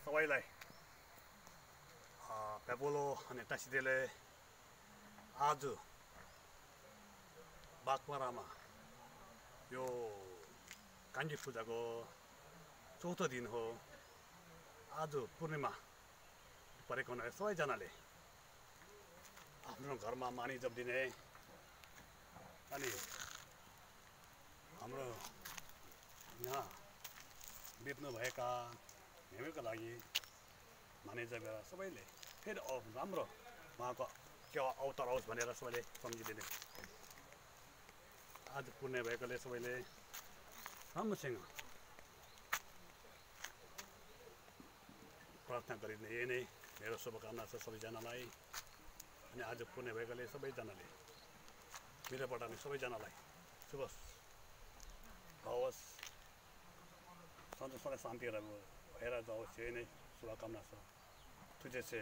सबैलाई पेपोलो अनि टासिदेले आज बागमारामा यो कान्छी पूजाको चौथो दिन हो। आज पूर्णिमा परेको हुनाले सबैजनाले आफ्नो घरमा मानी जपिदिने अनि हाम्रो यहाँ बित्नुभएका हामीका लागि माने जपेर सबैले फेरि राम्रो उहाँको के अवतार आओस् भनेर सबैले सम्झिदिने। आज पुण्य भएकोले सबैले राम्रोसँग प्रार्थना गरिने यही नै मेरो शुभकामना छ सबैजनालाई। अनि आज पुण्य भएकोले सबैजनाले मेरोबाट नि सबैजनालाई शुभ होस्, सधैँ शान्ति भएर जाओस्, यही नै शुभकामना छ। तुझे से